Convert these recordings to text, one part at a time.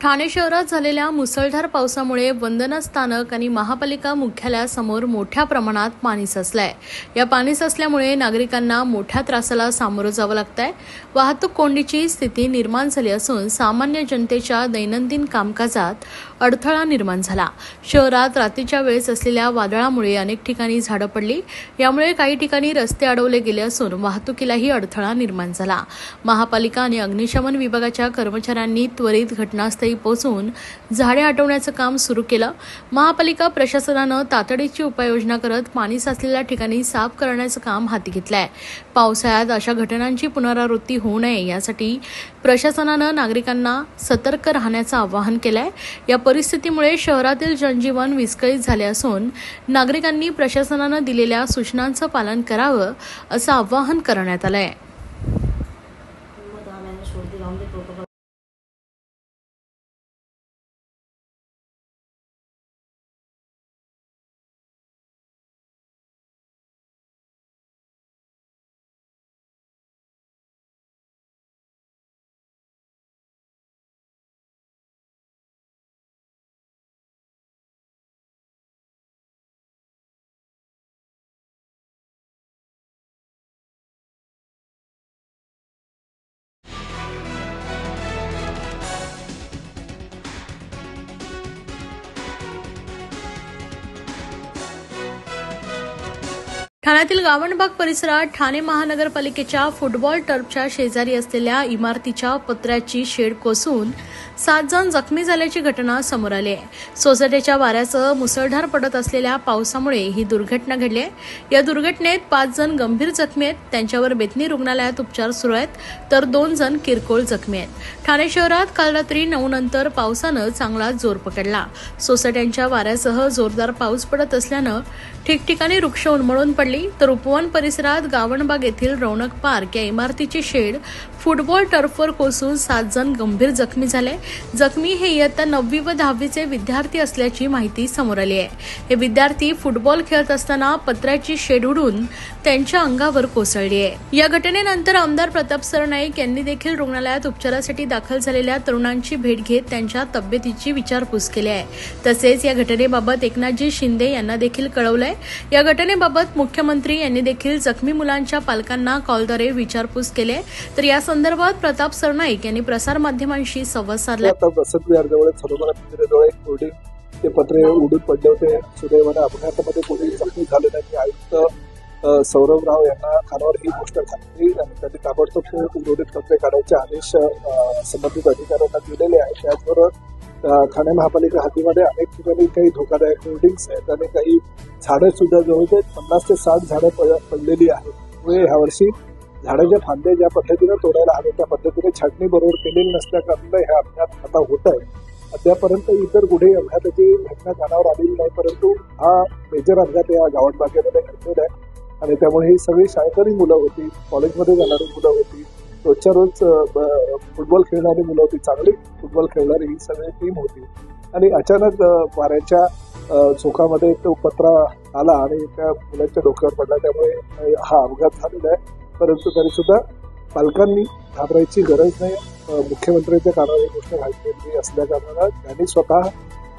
ठाणे शहरात झालेल्या मुसळधार पावसामुळे वंदना स्थानक आणि महापालिका मुख्यालयासमोर मोठ्या प्रमाणात पाणी साचलंय। या पाणी साचल्यामुळे नागरिकांना मोठ्या त्रासाला सामोरं जावं लागतंय। वाहतूक कोंडीची स्थिती निर्माण झाली असून सामान्य जनतेच्या दैनंदिन कामकाजात अडथळा निर्माण झाला। शहरात रात्रीच्या वेळेस असलेल्या वादळामुळे अनेक ठिकाणी झाडं पडली, यामुळे काही ठिकाणी रस्ते अडवले गेले असून वाहतुकीलाही अडथळा निर्माण झाला। महापालिका आणि अग्निशमन विभागाच्या कर्मचाऱ्यांनी त्वरित घटनास्थळी पोहोचून झाडे हटवण्याचं काम सुरू केलं। महापालिका प्रशासनानं तातडीची उपाययोजना करत पाणी साचलेल्या ठिकाणी साफ करण्याचं काम हाती घेतलंय। पावसाळ्यात अशा घटनांची पुनरावृत्ती होऊ नये यासाठी प्रशासनानं नागरिकांना सतर्क राहण्याचं आवाहन केलंय। या परिस्थितीमुळे शहरातील जनजीवन विस्कळीत झाले असून नागरिकांनी प्रशासनानं दिलेल्या सूचनांचं पालन करावं असं आवाहन करण्यात आलंय। ठाण्यातील गावणबाग परिसरात ठाणे महानगरपालिकेच्या फुटबॉल टर्फच्या शेजारी असलेल्या इमारतीच्या पत्र्याची शेड कोसळून 7 जण जखमी झाल्याची घटना समोर आली आहे। सोसायटीच्या वाऱ्यासह मुसळधार पडत असलेल्या पावसामुळे ही दुर्घटना घडली आहे। या दुर्घटनेत 5 जण गंभीर जखमी आहेत, त्यांच्यावर बेतनी रुग्णालयात उपचार सुरू आहेत, तर 2 जण किरकोळ जखमी आहेत। ठाणे शहरात काल रात्री 9 नंतर पावसानं चांगला जोर पकडला। सोसायट्यांच्या वाऱ्यासह जोरदार पाऊस पडत असल्यानं ठिकठिकाणी वृक्ष उन्मळून पडली, तर उपवन परिसरात गावणबाग येथील रौनक पार्क या इमारतीची शेड फुटबॉल टर्फवर कोसळून 7 जण गंभीर जखमी झाले। जखमी हे इयत्ता 9वी व 10वीचे विद्यार्थी असल्याची माहिती समोर आली आहे। हे विद्यार्थी फुटबॉल खेळत असताना पत्र्याची शेड उडून त्यांच्या अंगावर कोसळली आहे। या घटनेनंतर आमदार प्रताप सरनाईक यांनी देखील रुग्णालयात उपचारासाठी दाखल झालेल्या तरुणांची भेट घेत त्यांच्या तब्येतीची विचारपूस केली आहे। तसेच या घटनेबाबत एकनाथजी शिंदे यांना देखील कळवलंय। या घटनेबाबत मुख्यमंत्री यांनी देखील जखमी मुलांच्या पालकांना कॉलद्वारे विचारपूस केली, तर या संदर्भात प्रताप सरनाईक यांनी प्रसार माध्यमांशी संवाद साधला। वसंत विहारजवळ सरोवराजवळ एक होर्डिंग ते पत्रे उडून पडले होते। सुदैवाने अपघातामध्ये कोणी जखमी झाले नाही। आयुक्त सौरभ राव यांना कानावर ही गोष्ट घातली आणि त्यांनी ताबडतोब उर्वरित पत्रे काढायचे आदेश संबंधित अधिकाऱ्यांना दिलेले आहेत। त्याचबरोबर ठाणे महापालिका हद्दीमध्ये अनेक ठिकाणी काही धोकादायक होर्डिंग्स आहेत आणि काही झाडं सुद्धा जवळजवळ 50 ते 60 झाडं पडलेली आहेत। त्यामुळे यावर्षी झाडाच्या फांद्या ज्या पद्धतीने तोडायला हवे त्या पद्धतीने छाटणी बरोबर केलेली नसल्या कारणाने हे अपघात आता होत आहे। अद्यापर्यंत इतर कुठेही अपघाताची घटना कानावर आलेली नाही, परंतु हा मेजर अपघात या गावणबागेमध्ये घडलेला आहे आणि त्यामुळे ही सगळी शाळकरी मुलं होती, कॉलेजमध्ये जाणारी मुलं होती, रोजच्या रोज फुटबॉल खेळणारी मुलं होती, चांगली फुटबॉल खेळणारी ही सगळी टीम होती आणि अचानक वाऱ्याच्या झोकामध्ये तो पत्रा आला आणि त्या मुलांच्या डोक्यावर पडला, त्यामुळे हा अपघात झालेला आहे। परंतु तरी सुद्धा पालकांनी घाबरायची गरज नाही। मुख्यमंत्र्यांच्या कानावर ही गोष्ट घातलेली असल्या कारणानं त्यांनी स्वतः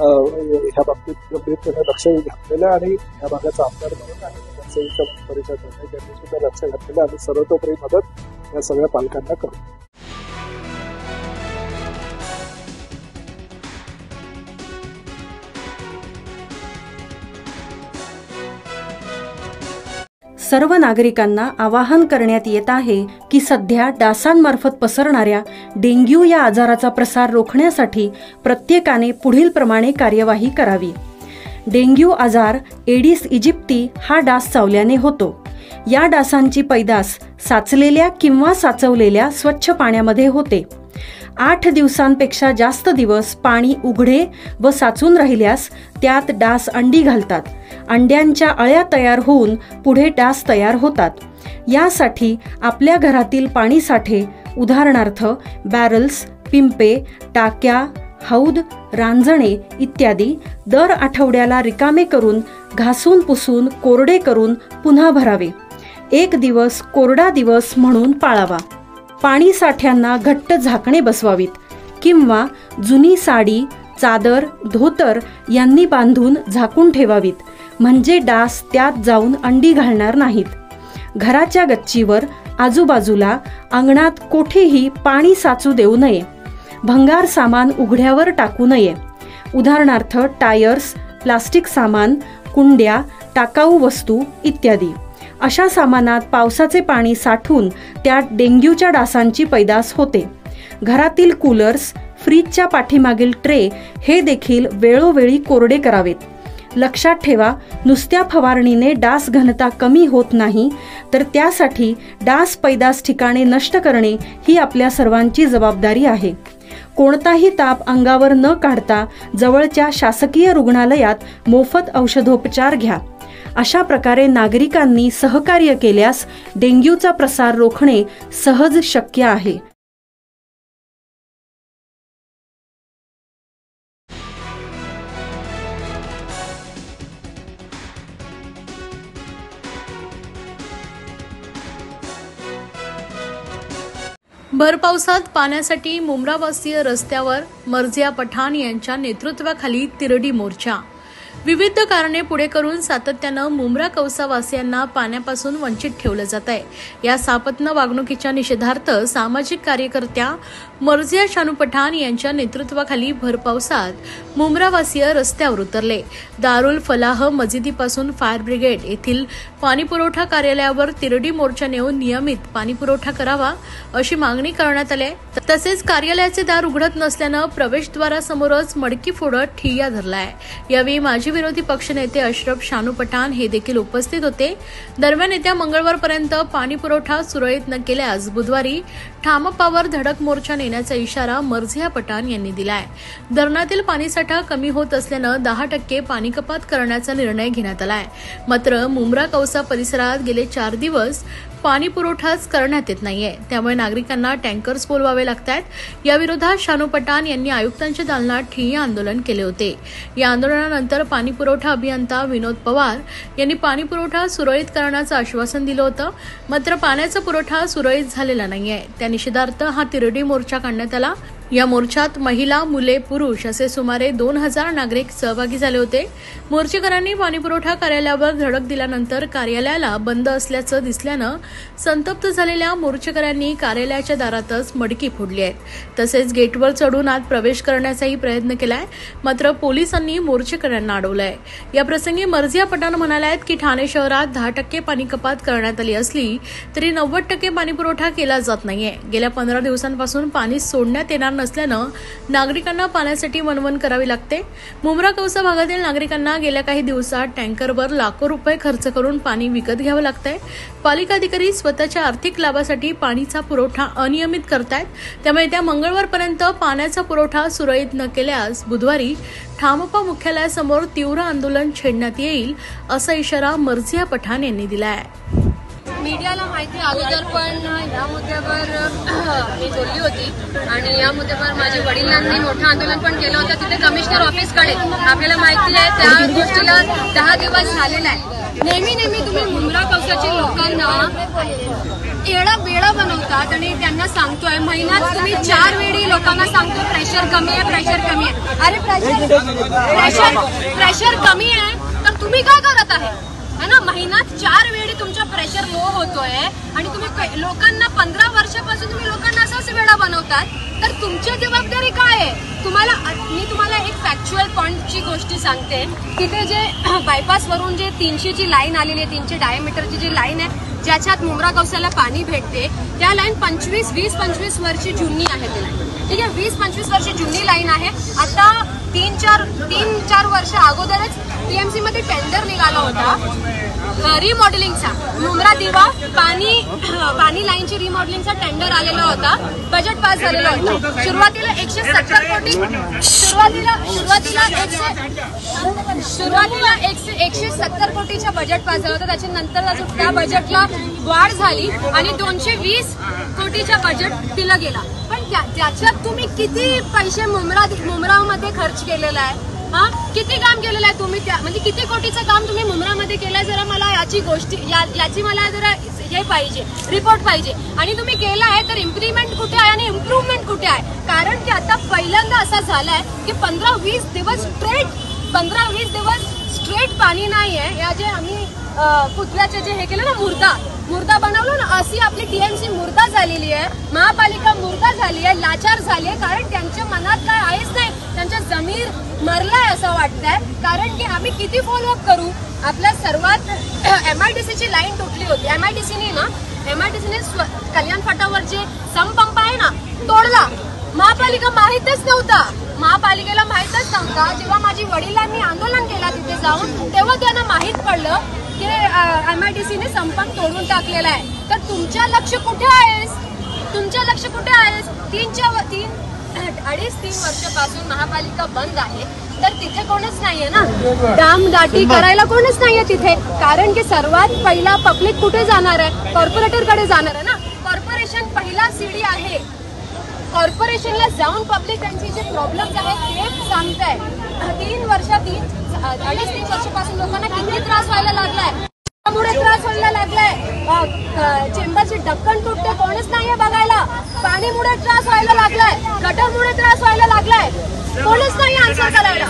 ह्या बाबतीत गंभीरपणे लक्ष घातलेलं आणि ह्या भागाचा आमदार म्हणून आणि नगरसेविका परिषद त्यांनी सुद्धा लक्ष घातलेलं आणि सर्वतोपरी मदत या सगळ्या पालकांना करू। सर्व नागरिकांना आवाहन करण्यात येत आहे की सध्या डासांमार्फत पसरणाऱ्या डेंग्यू या आजाराचा प्रसार रोखण्यासाठी प्रत्येकाने पुढीलप्रमाणे कार्यवाही करावी। डेंग्यू आजार एडिस इजिप्ती हा डास चावल्याने होतो। या डासांची पैदास साचलेल्या किंवा साचवलेल्या स्वच्छ पाण्यामध्ये होते। 8 दिवसांपेक्षा जास्त दिवस पाणी उघडे व साचून राहिल्यास त्यात डास अंडी घालतात। अंड्यांच्या अळ्या तयार होऊन पुढे डास तयार होतात। यासाठी आपल्या घरातील पाणी साठे उदाहरणार्थ बॅरल्स, पिंपे, टाक्या, हौद, रांजणे इत्यादी दर आठवड्याला रिकामे करून घासून पुसून कोरडे करून पुन्हा भरावे। 1 दिवस कोरडा दिवस म्हणून पाळावा। पाणी साठ्यांना घट्ट झाकणे बसवावीत। किंवा जुनी साडी, चादर, धोतर यांनी बांधून झाकून ठेवावीत, म्हणजे डास त्यात जाऊन अंडी घालणार नाहीत. घराच्या गच्चीवर, आजूबाजूला, अंगणात कोठेही पाणी साचू देऊ नये. भंगार सामान उघड्यावर टाकू नये. उदाहरणार्थ टायर्स, प्लास्टिक सामान, कुंड्या, टाकाऊ वस्तू इत्यादी. अशा सामानात पावसाचे पाणी साठून त्यात डेंग्यूच्या डासांची पैदास होते. घरातील कूलर्स, फ्रीजच्या पाठीमागील ट्रे हे देखील वेळोवेळी कोरडे करावेत. लक्षात ठेवा, नुसत्या फवारणीने डास घनता कमी होत नाही, तर त्यासाठी डास पैदास ठिकाणे नष्ट करणे ही आपल्या सर्वांची जबाबदारी आहे. कोणताही ताप अंगावर न काढता जवळच्या शासकीय रुग्णालयात मोफत औषधोपचार घ्या. अशा प्रकारे नागरिकांनी सहकार्य केल्यास डेंग्यूचा प्रसार रोखणे सहज शक्य आहे. भर पावसात पाण्यासाठी मुंब्रावासीय रस्त्यावर मर्जिया पठाण यांच्या नेतृत्वाखाली तिरडी मोर्चा. विविध कारणे पुढे करून सातत्यानं मुंब्रा कौसावासियांना पाण्यापासून वंचित ठेवलं जात आहे. या सापत्न वागणुकीच्या निषेधार्थ सामाजिक कार्यकर्त्या मर्जिया शानू पठाण यांच्या नेतृत्वाखाली भर पावसात मुंब्रावासीय रस्त्यावर उतरले. दारुल फलाह मस्जिदीपासून फायर ब्रिगेड येथील पाणीपुरवठा कार्यालयावर तिरडी मोर्चा नेऊन नियमित पाणीपुरवठा करावा अशी मागणी करण्यात आली. तसेच कार्यालयाचे दार उघडत नसल्यानं प्रवेशद्वारासमोरच मडकी फोडत ठिय्या धरलाय. यावेळी माजी विरोधी पक्षनेते अशरफ शानू पठाण हे देखील उपस्थित होते. दरम्यान येत्या मंगळवारपर्यंत पाणीपुरवठा सुरळीत न केल्यास बुधवारी ठामपावर धडक मोर्चा नेण्याचा इशारा मर्जिया पठाण यांनी दिलाय. धरणातील पाणीसाठा कमी होत असल्यानं 10% पाणी कपात करण्याचा निर्णय घेण्यात आलाय. मात्र मुंब्रा कौसा परिसरात गेले 4 दिवस पाणी पुरवठाच करण्यात येत नाहीये. त्यामुळे नागरिकांना टँकर्स बोलवावे लागतात. या विरोधात शानू पठाण यांनी आयुक्तांच्या दालनात ठिय्या आंदोलन केले होते. या आंदोलनानंतर पाणी पुरवठा अभियंता विनोद पवार यांनी पाणी पुरवठा सुरळीत करण्याचं आश्वासन दिलं होतं. मात्र पाण्याचा पुरवठा सुरळीत झालेला नाहीये. त्या निषेधार्थ हा तिरडी मोर्चा काढण्यात आला. या मोर्चात महिला, मुले, पुरुष असे सुमारे 2000 नागरिक सहभागी झाले होते. मोर्चेकरांनी पाणीपुरवठा कार्यालयावर धडक दिल्यानंतर कार्यालयाला बंद असल्याचं दिसल्यानं संतप्त झालेल्या मोर्चेकरांनी कार्यालयाच्या दारातच मडकी फोडली आहे. तसेच गेटवर चढून आत प्रवेश करण्याचाही प्रयत्न केलाय. मात्र पोलिसांनी मोर्चेकरांना अडवलंय. याप्रसंगी मर्जिया पठाण म्हणाल्यात की ठाणे शहरात 10% पाणी कपात करण्यात आली असली तरी 90% पाणीपुरवठा केला जात नाहीये. गेल्या 15 दिवसांपासून पाणी सोडण्यात येणार नसल्यानं नागरिकांना पाण्यासाठी वणवण करावी लागते. मुंब्रा कौसा भागातील नागरिकांना गेल्या काही दिवसात टँकरवर लाखो रुपये खर्च करून पाणी विकत घ्यावं लागतंय. पालिका अधिकारी स्वतःच्या आर्थिक लाभासाठी पाणीचा पुरवठा अनियमित करतायत. त्यामुळे त्या मंगळवारपर्यंत पाण्याचा पुरवठा सुरळीत न केल्यास बुधवारी ठामपा मुख्यालयासमोर तीव्र आंदोलन छेडण्यात येईल असा इशारा मर्जिया पठाण यांनी दिलाय. मीडियाला माहिती अगोदर पण या मुद्द्यावर मी बोलली होती आणि या मुद्द्यावर माझ्या वडिलांनी मोठं आंदोलन पण केलं होतं तिथे कमिशनर ऑफिसकडे. आपल्याला माहिती आहे त्या गोष्टीला 10 दिवस झालेला आहे. नेहमी तुम्ही मुंब्रा कौसाच्या लोकांना येडा बेडा बनवतात आणि त्यांना सांगतोय महिन्यात तुम्ही 4 वेळी लोकांना सांगतो प्रेशर कमी आहे. अरे प्रेशर कमी आहे तर तुम्ही काय करत आहे है ना? महिन्यात 4 वेळी तुमचा प्रेशर लो होतोय आणि तुम्ही लोकांना 15 वर्षापासून तुम्ही लोकांना असंच वेळा बनवतात. तर तुमची जबाबदारी काय आहे? मी तुम्हाला एक फॅक्च्युअल पॉइंटची गोष्टी सांगते. तिथे जे बायपास वरून जे 300 ची लाईन आलेली आहे, 300 डायमीटरची जी लाईन आहे ज्याच्यात मुंब्रा कौसाला पाणी भेटते, त्या लाईन 20-25 वर्ष जुनी आहे. ती लाईन ठीक आहे, 20-25 वर्ष जुनी लाईन आहे. आता 3-4 वर्ष अगोदरच टीएमसी मध्ये टेंडर निघाला होता रिमॉडेलिंगचा. मुंब्रा दिवा पाणी लाईनची रिमॉडेलिंगचा टेंडर आलेला होता. बजेट पास झालेला होता. सुरुवातीला 170 कोटी सुरुवातीला 170 कोटीच्या बजेट पास झालं होतं. त्याच्यानंतर त्या बजेटला वाढ झाली आणि 220 कोटीच्या बजेट दिलं गेला. पण त्याच्यात तुम्ही किती पैसे मुंब्रामध्ये खर्च केलेला आहे? किती काम केलेलं आहे तुम्ही? म्हणजे किती कोटीचं काम तुम्ही मुंब्रामध्ये केलंय? जरा मला याची मला जरा हे पाहिजे, रिपोर्ट पाहिजे. आणि तुम्ही केलं आहे तर इम्प्लिमेंट कुठे आहे आणि इम्प्रूव्हमेंट कुठे आहे? कारण की आता पहिल्यांदा असा झालाय की 15-20 दिवस स्ट्रेट पाणी नाहीये. या जे आम्ही पुतळ्याचे जे हे केलं ना, मुर्दा बनवलं ना, अशी आपली टीएमसी मुर्दा झालेली आहे, महापालिका मुर्दा झाली आहे, लाचार झाली आहे. कारण त्यांच्या मनात काय आहेच नाही, त्यांचा जमीर मरलाय असं वाटतंय. कारण की आम्ही किती फॉलोअप करू. आपल्या सर्वात MIDCची लाईन तुटली होती. MIDCने कल्याण फाटावर जे समपंप आहे ना, तोडला. महापालिका माहीतच नव्हता, महापालिकेला माहीतच नव्हता. जेव्हा माझी वडिलांनी आंदोलन केला तिथे जाऊन, तेव्हा त्यांना माहीत पडलं की MIDCने संपर्क तोडून टाकलेला आहे. तर तुमच्या लक्ष कुठे आहेस? 2.5-3 वर्षापासून महापालिका बंद आहे, तर तिथे कोणच नाहीये ना, डामदाटी करायला कोणच नाहीये तिथे. कारण की सर्वात पहिला पब्लिक कुठे जाणार आहे? कॉर्पोरेटरकडे जाणार आहे ना. कॉर्पोरेशन पहिला सीडी आहे. कॉर्पोरेशनला जाऊन पब्लिक त्यांचे जे प्रॉब्लेम्स आहेत ते सांगताय. 3 वर्षापासून लोकांना किती त्रास व्हायला लागलाय, त्रास व्हायला लागलाय. चेंबरची ढक्कन तुटते, कोणच नाहीये बघायला. पाणीमुळे त्रास व्हायला लागलाय, गटरमुळे त्रास व्हायला लागलाय, कोणच नाही आन्सर करायला.